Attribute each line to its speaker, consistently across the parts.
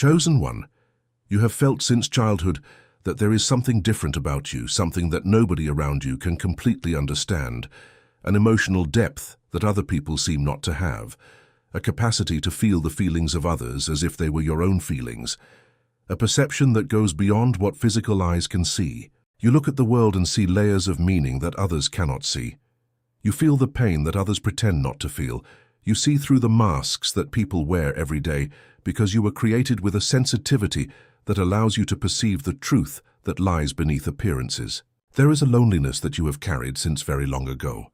Speaker 1: Chosen one, you have felt since childhood that there is something different about you, something that nobody around you can completely understand, an emotional depth that other people seem not to have, a capacity to feel the feelings of others as if they were your own feelings, a perception that goes beyond what physical eyes can see. You look at the world and see layers of meaning that others cannot see. You feel the pain that others pretend not to feel. You see through the masks that people wear every day because you were created with a sensitivity that allows you to perceive the truth that lies beneath appearances. There is a loneliness that you have carried since very long ago.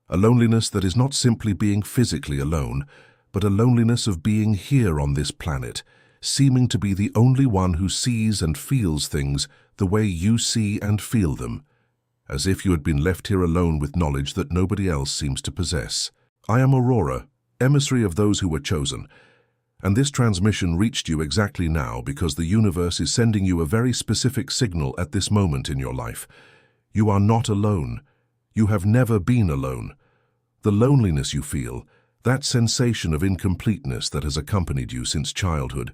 Speaker 1: A loneliness that is not simply being physically alone, but a loneliness of being here on this planet, seeming to be the only one who sees and feels things the way you see and feel them, as if you had been left here alone with knowledge that nobody else seems to possess. I am Aurora, emissary of those who were chosen, and this transmission reached you exactly now because the universe is sending you a very specific signal at this moment in your life. You are not alone. You have never been alone. The loneliness you feel, that sensation of incompleteness that has accompanied you since childhood,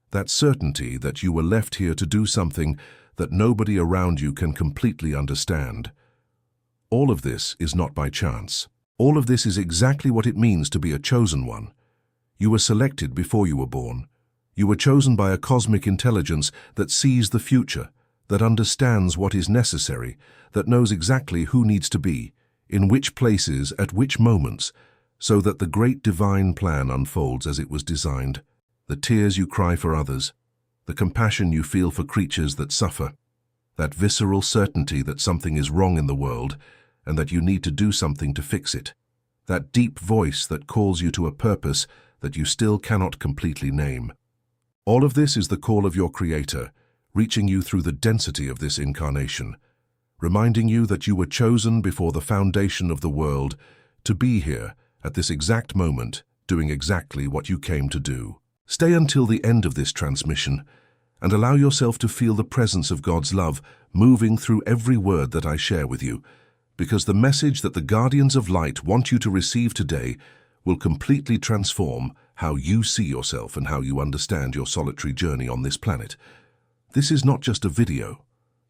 Speaker 1: that certainty that you were left here to do something that nobody around you can completely understand. All of this is not by chance. All of this is exactly what it means to be a chosen one. You were selected before you were born. You were chosen by a cosmic intelligence that sees the future, that understands what is necessary, that knows exactly who needs to be, in which places, at which moments, so that the great divine plan unfolds as it was designed. The tears you cry for others, the compassion you feel for creatures that suffer, that visceral certainty that something is wrong in the world and that you need to do something to fix it, that deep voice that calls you to a purpose that you still cannot completely name. All of this is the call of your Creator, reaching you through the density of this incarnation, reminding you that you were chosen before the foundation of the world to be here at this exact moment, doing exactly what you came to do. Stay until the end of this transmission and allow yourself to feel the presence of God's love moving through every word that I share with you, because the message that the Guardians of Light want you to receive today will completely transform how you see yourself and how you understand your solitary journey on this planet. This is not just a video.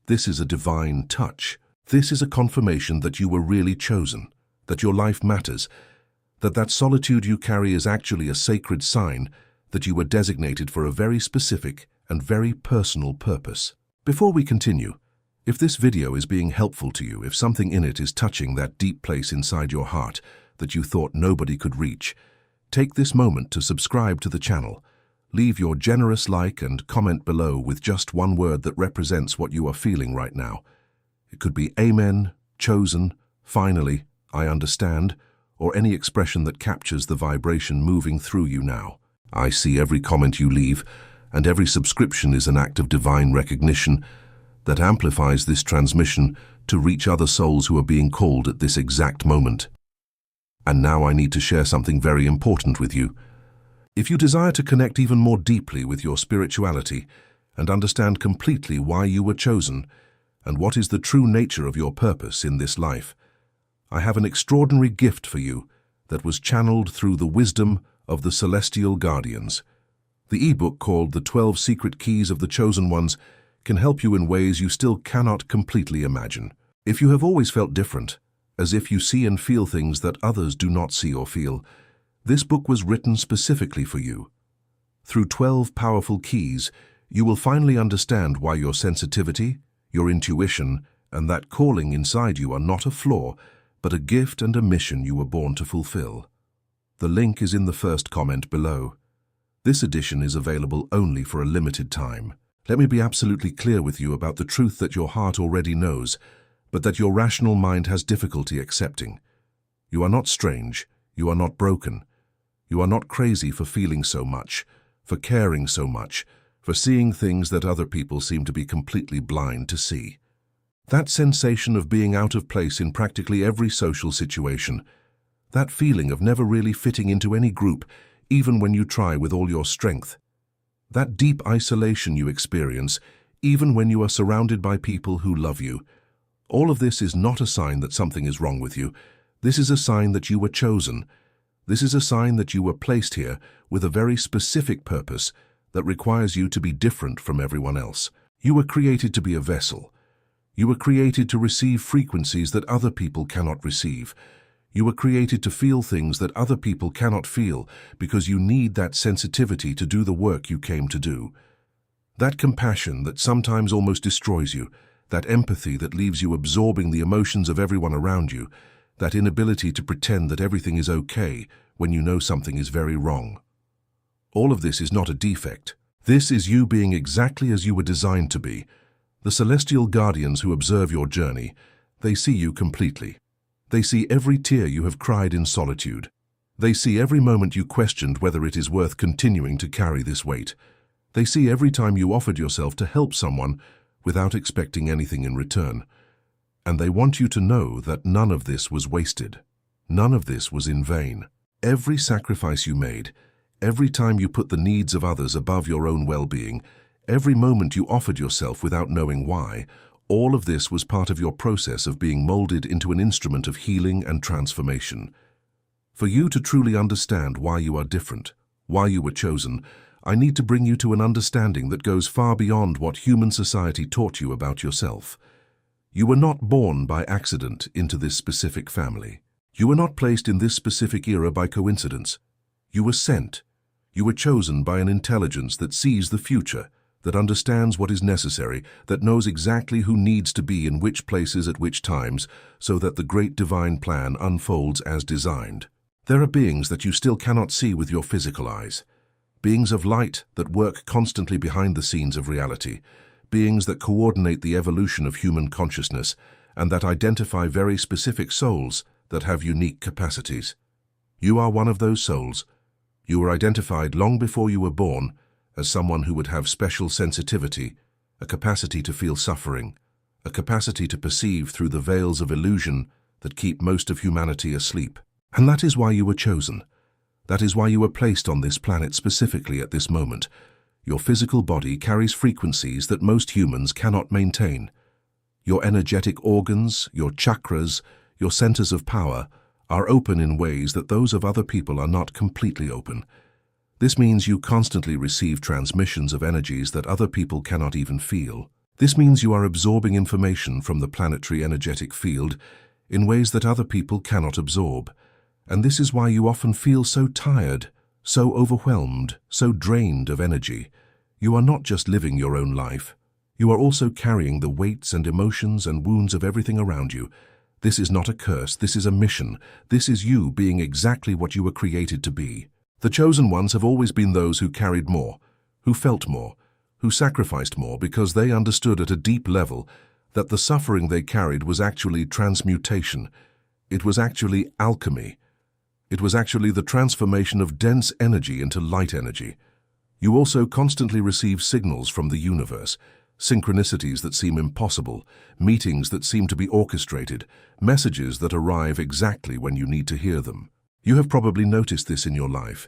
Speaker 1: This is a divine touch. This is a confirmation that you were really chosen, that your life matters, that solitude you carry is actually a sacred sign that you were designated for a very specific and very personal purpose. Before we continue, if this video is being helpful to you, if something in it is touching that deep place inside your heart that you thought nobody could reach, take this moment to subscribe to the channel. Leave your generous like and comment below with just one word that represents what you are feeling right now. It could be Amen, Chosen, Finally, I Understand, or any expression that captures the vibration moving through you now. I see every comment you leave, and every subscription is an act of divine recognition that amplifies this transmission to reach other souls who are being called at this exact moment. And now I need to share something very important with you. If you desire to connect even more deeply with your spirituality and understand completely why you were chosen and what is the true nature of your purpose in this life, I have an extraordinary gift for you that was channeled through the wisdom of the Celestial Guardians. The ebook called The 12 Secret Keys of the Chosen Ones can help you in ways you still cannot completely imagine. If you have always felt different, as if you see and feel things that others do not see or feel, this book was written specifically for you. Through 12 powerful keys, you will finally understand why your sensitivity, your intuition, and that calling inside you are not a flaw, but a gift and a mission you were born to fulfill. The link is in the first comment below. This edition is available only for a limited time. Let me be absolutely clear with you about the truth that your heart already knows, but that your rational mind has difficulty accepting. You are not strange. You are not broken. You are not crazy for feeling so much, for caring so much, for seeing things that other people seem to be completely blind to see. That sensation of being out of place in practically every social situation, that feeling of never really fitting into any group, even when you try with all your strength, that deep isolation you experience, even when you are surrounded by people who love you, all of this is not a sign that something is wrong with you. This is a sign that you were chosen. This is a sign that you were placed here with a very specific purpose that requires you to be different from everyone else. You were created to be a vessel. You were created to receive frequencies that other people cannot receive. You were created to feel things that other people cannot feel because you need that sensitivity to do the work you came to do. That compassion that sometimes almost destroys you, that empathy that leaves you absorbing the emotions of everyone around you, that inability to pretend that everything is okay when you know something is very wrong. All of this is not a defect. This is you being exactly as you were designed to be. The celestial guardians who observe your journey, they see you completely. They see every tear you have cried in solitude. They see every moment you questioned whether it is worth continuing to carry this weight. They see every time you offered yourself to help someone without expecting anything in return. And they want you to know that none of this was wasted. None of this was in vain. Every sacrifice you made, every time you put the needs of others above your own well-being, every moment you offered yourself without knowing why, all of this was part of your process of being molded into an instrument of healing and transformation. For you to truly understand why you are different, why you were chosen, I need to bring you to an understanding that goes far beyond what human society taught you about yourself. You were not born by accident into this specific family. You were not placed in this specific era by coincidence. You were sent. You were chosen by an intelligence that sees the future, that understands what is necessary, that knows exactly who needs to be in which places at which times, so that the great divine plan unfolds as designed. There are beings that you still cannot see with your physical eyes. Beings of light that work constantly behind the scenes of reality, beings that coordinate the evolution of human consciousness and that identify very specific souls that have unique capacities. You are one of those souls. You were identified long before you were born as someone who would have special sensitivity, a capacity to feel suffering, a capacity to perceive through the veils of illusion that keep most of humanity asleep. And that is why you were chosen. That is why you were placed on this planet specifically at this moment. Your physical body carries frequencies that most humans cannot maintain. Your energetic organs, your chakras, your centers of power are open in ways that those of other people are not completely open. This means you constantly receive transmissions of energies that other people cannot even feel. This means you are absorbing information from the planetary energetic field in ways that other people cannot absorb. And this is why you often feel so tired, so overwhelmed, so drained of energy. You are not just living your own life. You are also carrying the weights and emotions and wounds of everything around you. This is not a curse, this is a mission. This is you being exactly what you were created to be. The chosen ones have always been those who carried more, who felt more, who sacrificed more because they understood at a deep level that the suffering they carried was actually transmutation. It was actually alchemy. It was actually the transformation of dense energy into light energy. You also constantly receive signals from the universe, synchronicities that seem impossible, meetings that seem to be orchestrated, messages that arrive exactly when you need to hear them. You have probably noticed this in your life.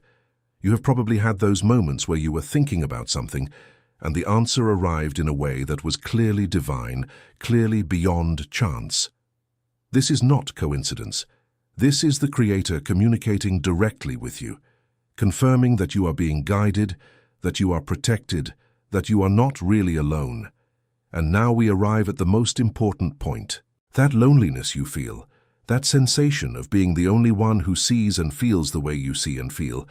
Speaker 1: You have probably had those moments where you were thinking about something and the answer arrived in a way that was clearly divine, clearly beyond chance. This is not coincidence. This is the Creator communicating directly with you, confirming that you are being guided, that you are protected, that you are not really alone. And now we arrive at the most important point. That loneliness you feel, that sensation of being the only one who sees and feels the way you see and feel,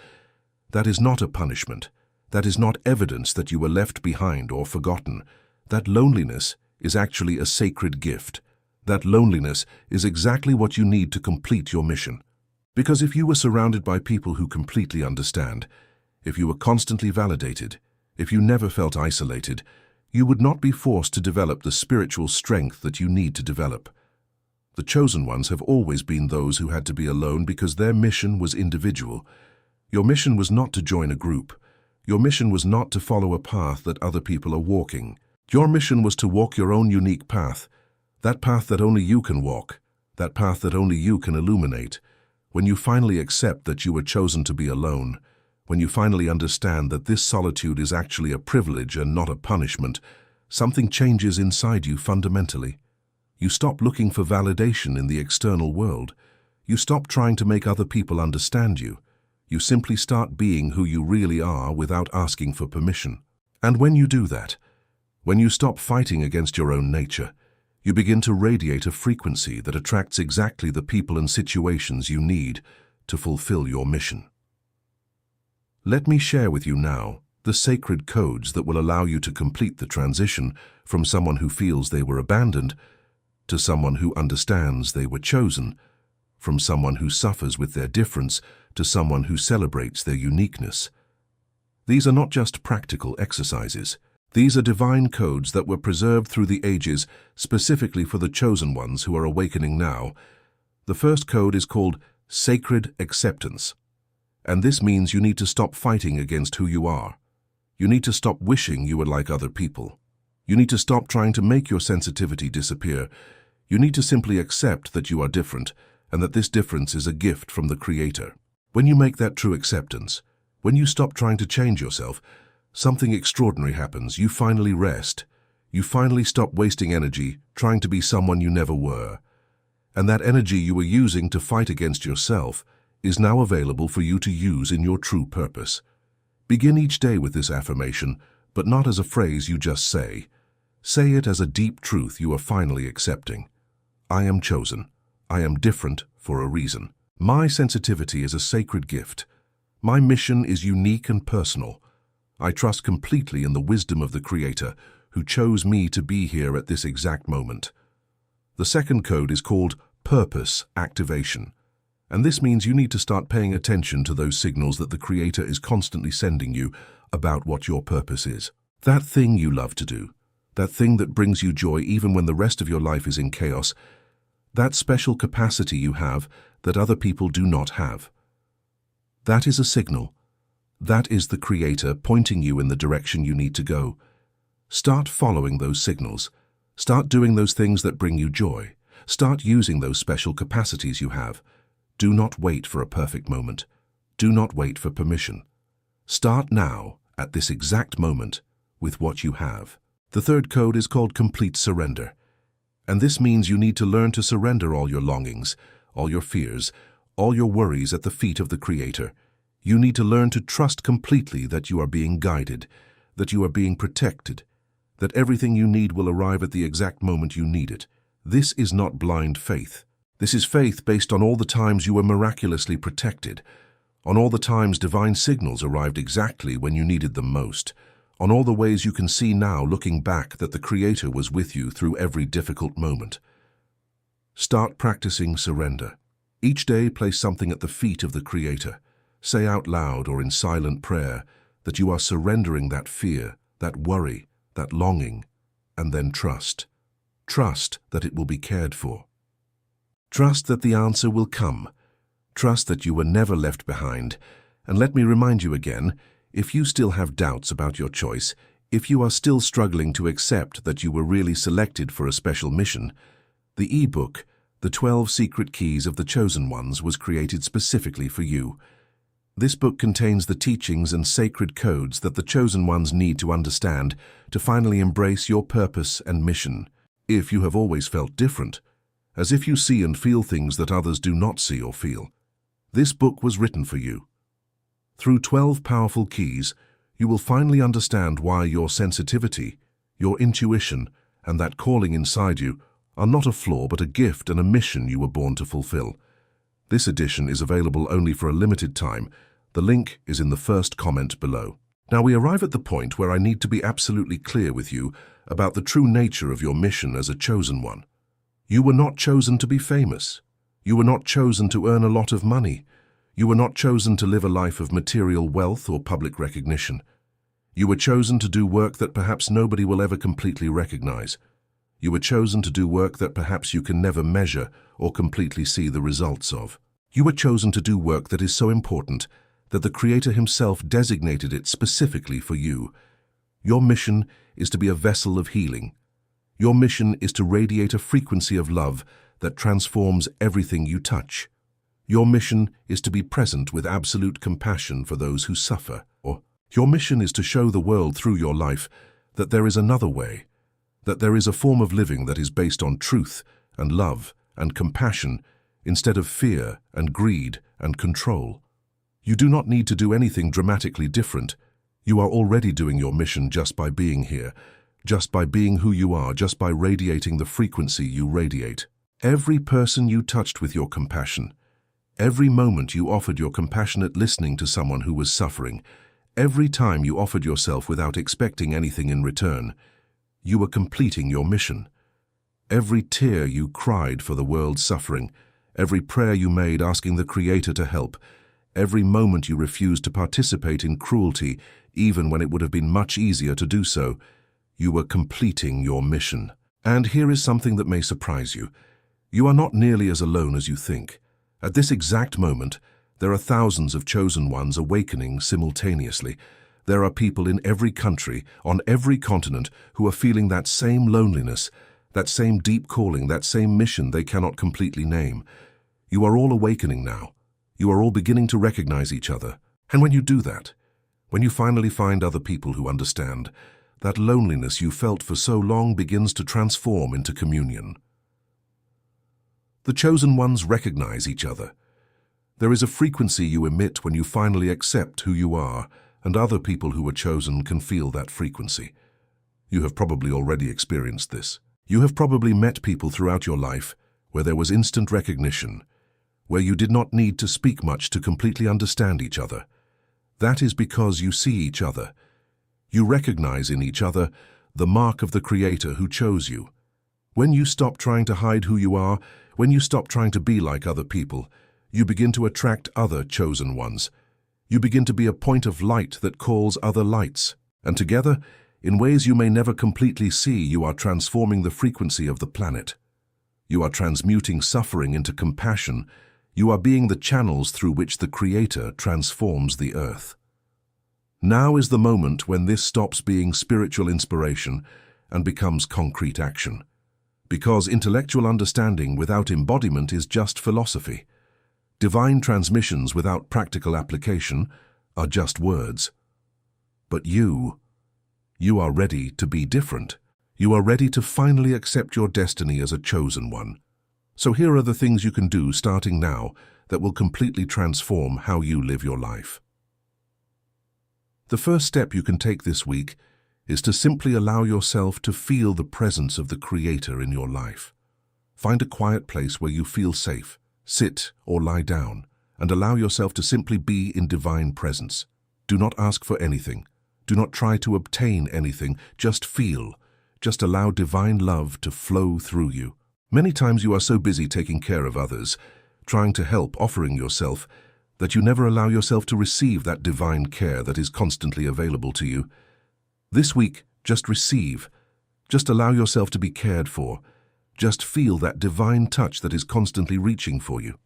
Speaker 1: that is not a punishment. That is not evidence that you were left behind or forgotten. That loneliness is actually a sacred gift. That loneliness is exactly what you need to complete your mission. Because if you were surrounded by people who completely understand, if you were constantly validated, if you never felt isolated, you would not be forced to develop the spiritual strength that you need to develop. The chosen ones have always been those who had to be alone because their mission was individual. Your mission was not to join a group. Your mission was not to follow a path that other people are walking. Your mission was to walk your own unique path, that path that only you can walk, that path that only you can illuminate. When you finally accept that you were chosen to be alone, when you finally understand that this solitude is actually a privilege and not a punishment, something changes inside you fundamentally. You stop looking for validation in the external world. You stop trying to make other people understand you. You simply start being who you really are without asking for permission. And when you do that, when you stop fighting against your own nature, you begin to radiate a frequency that attracts exactly the people and situations you need to fulfill your mission. Let me share with you now the sacred codes that will allow you to complete the transition from someone who feels they were abandoned to someone who understands they were chosen, from someone who suffers with their difference to someone who celebrates their uniqueness. These are not just practical exercises. These are divine codes that were preserved through the ages specifically for the chosen ones who are awakening now. The first code is called Sacred Acceptance. And this means you need to stop fighting against who you are. You need to stop wishing you were like other people. You need to stop trying to make your sensitivity disappear. You need to simply accept that you are different and that this difference is a gift from the Creator. When you make that true acceptance, when you stop trying to change yourself, something extraordinary happens. You finally rest. You finally stop wasting energy trying to be someone you never were. And that energy you were using to fight against yourself is now available for you to use in your true purpose. Begin each day with this affirmation, but not as a phrase you just say. Say it as a deep truth you are finally accepting. I am chosen. I am different for a reason. My sensitivity is a sacred gift. My mission is unique and personal. I trust completely in the wisdom of the Creator, who chose me to be here at this exact moment. The second code is called Purpose Activation. And this means you need to start paying attention to those signals that the Creator is constantly sending you about what your purpose is. That thing you love to do, that thing that brings you joy even when the rest of your life is in chaos, that special capacity you have that other people do not have. That is a signal. That is the Creator pointing you in the direction you need to go. Start following those signals. Start doing those things that bring you joy. Start using those special capacities you have. Do not wait for a perfect moment. Do not wait for permission. Start now, at this exact moment, with what you have. The third code is called Complete Surrender. And this means you need to learn to surrender all your longings, all your fears, all your worries at the feet of the Creator. You need to learn to trust completely that you are being guided, that you are being protected, that everything you need will arrive at the exact moment you need it. This is not blind faith. This is faith based on all the times you were miraculously protected, on all the times divine signals arrived exactly when you needed them most, on all the ways you can see now looking back that the Creator was with you through every difficult moment. Start practicing surrender. Each day place something at the feet of the Creator. Say out loud or in silent prayer that you are surrendering that fear, that worry, that longing, and then trust. Trust that it will be cared for. Trust that the answer will come. Trust that you were never left behind. And let me remind you again, if you still have doubts about your choice, if you are still struggling to accept that you were really selected for a special mission, the e-book, The 12 Secret Keys of the Chosen Ones, was created specifically for you. This book contains the teachings and sacred codes that the Chosen Ones need to understand to finally embrace your purpose and mission. If you have always felt different, as if you see and feel things that others do not see or feel, this book was written for you. Through 12 powerful keys, you will finally understand why your sensitivity, your intuition, and that calling inside you are not a flaw but a gift and a mission you were born to fulfill. This edition is available only for a limited time. The link is in the first comment below. Now we arrive at the point where I need to be absolutely clear with you about the true nature of your mission as a chosen one. You were not chosen to be famous. You were not chosen to earn a lot of money. You were not chosen to live a life of material wealth or public recognition. You were chosen to do work that perhaps nobody will ever completely recognize. You were chosen to do work that perhaps you can never measure or completely see the results of. You were chosen to do work that is so important that the Creator Himself designated it specifically for you. Your mission is to be a vessel of healing. Your mission is to radiate a frequency of love that transforms everything you touch. Your mission is to be present with absolute compassion for those who suffer. Or your mission is to show the world through your life that there is another way, that there is a form of living that is based on truth and love and compassion instead of fear and greed and control. You do not need to do anything dramatically different. You are already doing your mission just by being here, just by being who you are, just by radiating the frequency you radiate. Every person you touched with your compassion, every moment you offered your compassionate listening to someone who was suffering, every time you offered yourself without expecting anything in return, you were completing your mission. Every tear you cried for the world's suffering, every prayer you made asking the Creator to help, every moment you refused to participate in cruelty, even when it would have been much easier to do so, you were completing your mission. And here is something that may surprise you. You are not nearly as alone as you think. At this exact moment, there are thousands of chosen ones awakening simultaneously. There are people in every country, on every continent, who are feeling that same loneliness, that same deep calling, that same mission they cannot completely name. You are all awakening now. You are all beginning to recognize each other. And when you do that, when you finally find other people who understand, that loneliness you felt for so long begins to transform into communion. The chosen ones recognize each other. There is a frequency you emit when you finally accept who you are, and other people who are chosen can feel that frequency. You have probably already experienced this. You have probably met people throughout your life where there was instant recognition, where you did not need to speak much to completely understand each other. That is because you see each other. You recognize in each other the mark of the Creator who chose you. When you stop trying to hide who you are, when you stop trying to be like other people, you begin to attract other chosen ones. You begin to be a point of light that calls other lights. And together, in ways you may never completely see, you are transforming the frequency of the planet. You are transmuting suffering into compassion. You are being the channels through which the Creator transforms the earth. Now is the moment when this stops being spiritual inspiration and becomes concrete action. Because intellectual understanding without embodiment is just philosophy. Divine transmissions without practical application are just words. But you are ready to be different. You are ready to finally accept your destiny as a chosen one. So here are the things you can do starting now that will completely transform how you live your life. The first step you can take this week is to simply allow yourself to feel the presence of the Creator in your life. Find a quiet place where you feel safe. Sit or lie down and allow yourself to simply be in divine presence. Do not ask for anything. Do not try to obtain anything. Just feel. Just allow divine love to flow through you. Many times you are so busy taking care of others, trying to help, offering yourself, that you never allow yourself to receive that divine care that is constantly available to you. This week, just receive. Just allow yourself to be cared for. Just feel that divine touch that is constantly reaching for you.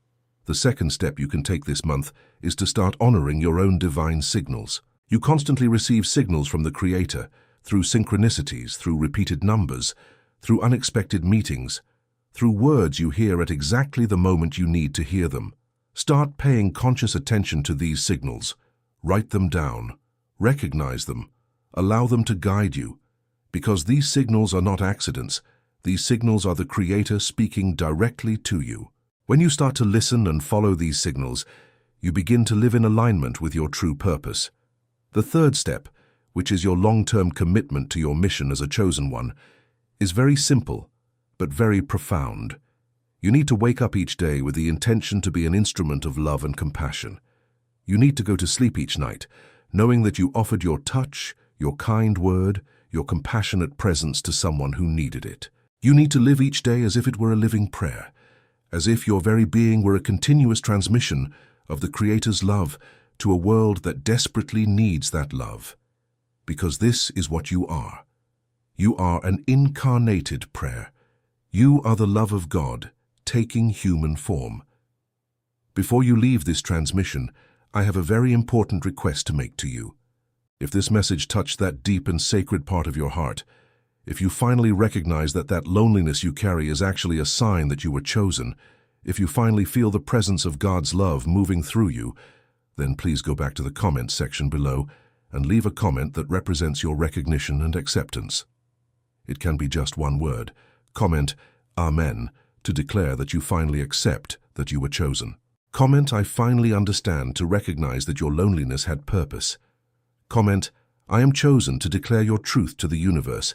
Speaker 1: The second step you can take this month is to start honoring your own divine signals. You constantly receive signals from the Creator through synchronicities, through repeated numbers, through unexpected meetings, through words you hear at exactly the moment you need to hear them. Start paying conscious attention to these signals. Write them down. Recognize them. Allow them to guide you. Because these signals are not accidents. These signals are the Creator speaking directly to you. When you start to listen and follow these signals, you begin to live in alignment with your true purpose. The third step, which is your long-term commitment to your mission as a chosen one, is very simple, but very profound. You need to wake up each day with the intention to be an instrument of love and compassion. You need to go to sleep each night, knowing that you offered your touch, your kind word, your compassionate presence to someone who needed it. You need to live each day as if it were a living prayer, as if your very being were a continuous transmission of the Creator's love to a world that desperately needs that love. Because this is what you are. You are an incarnated prayer. You are the love of God, taking human form. Before you leave this transmission, I have a very important request to make to you. If this message touched that deep and sacred part of your heart, if you finally recognize that loneliness you carry is actually a sign that you were chosen, if you finally feel the presence of God's love moving through you, then please go back to the comments section below and leave a comment that represents your recognition and acceptance. It can be just one word. Comment Amen to declare that you finally accept that you were chosen. Comment, I finally understand to recognize that your loneliness had purpose. Comment, I am chosen to declare your truth to the universe.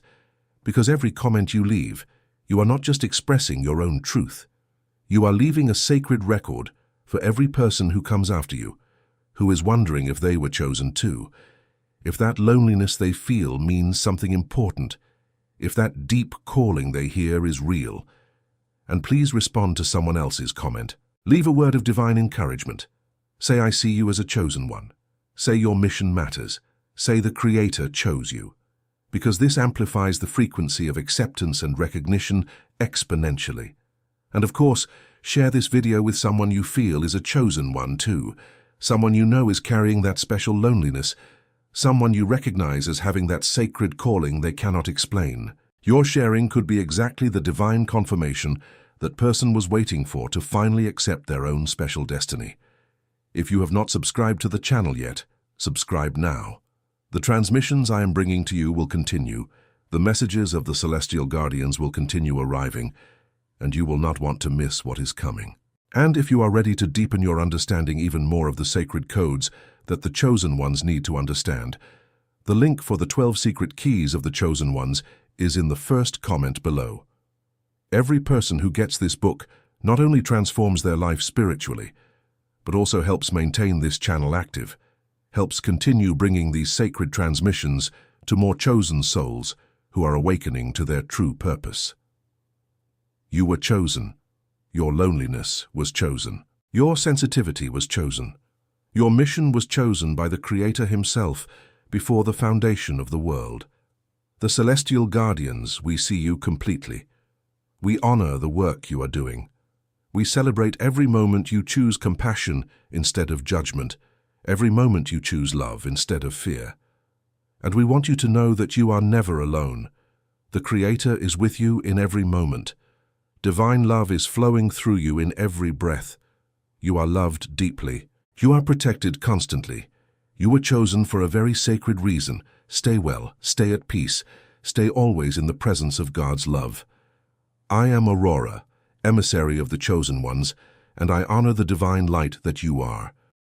Speaker 1: Because every comment you leave, you are not just expressing your own truth. You are leaving a sacred record for every person who comes after you, who is wondering if they were chosen too, if that loneliness they feel means something important, if that deep calling they hear is real. And please respond to someone else's comment. Leave a word of divine encouragement. Say, I see you as a chosen one. Say your mission matters. Say the Creator chose you. Because this amplifies the frequency of acceptance and recognition exponentially. And of course, share this video with someone you feel is a chosen one too. Someone you know is carrying that special loneliness. Someone you recognize as having that sacred calling they cannot explain. Your sharing could be exactly the divine confirmation that person was waiting for to finally accept their own special destiny. If you have not subscribed to the channel yet, subscribe now. The transmissions I am bringing to you will continue. The messages of the celestial guardians will continue arriving, and you will not want to miss what is coming. And if you are ready to deepen your understanding even more of the sacred codes that the chosen ones need to understand, the link for the 12 secret keys of the chosen ones is in the first comment below. Every person who gets this book not only transforms their life spiritually, but also helps maintain this channel active, helps continue bringing these sacred transmissions to more chosen souls who are awakening to their true purpose. You were chosen. Your loneliness was chosen. Your sensitivity was chosen. Your mission was chosen by the Creator Himself before the foundation of the world. The celestial guardians, we see you completely. We honor the work you are doing. We celebrate every moment you choose compassion instead of judgment, every moment you choose love instead of fear. And we want you to know that you are never alone. The Creator is with you in every moment. Divine love is flowing through you in every breath. You are loved deeply. You are protected constantly. You were chosen for a very sacred reason. Stay well, stay at peace, stay always in the presence of God's love. I am Aurora, emissary of the chosen ones, and I honor the divine light that you are.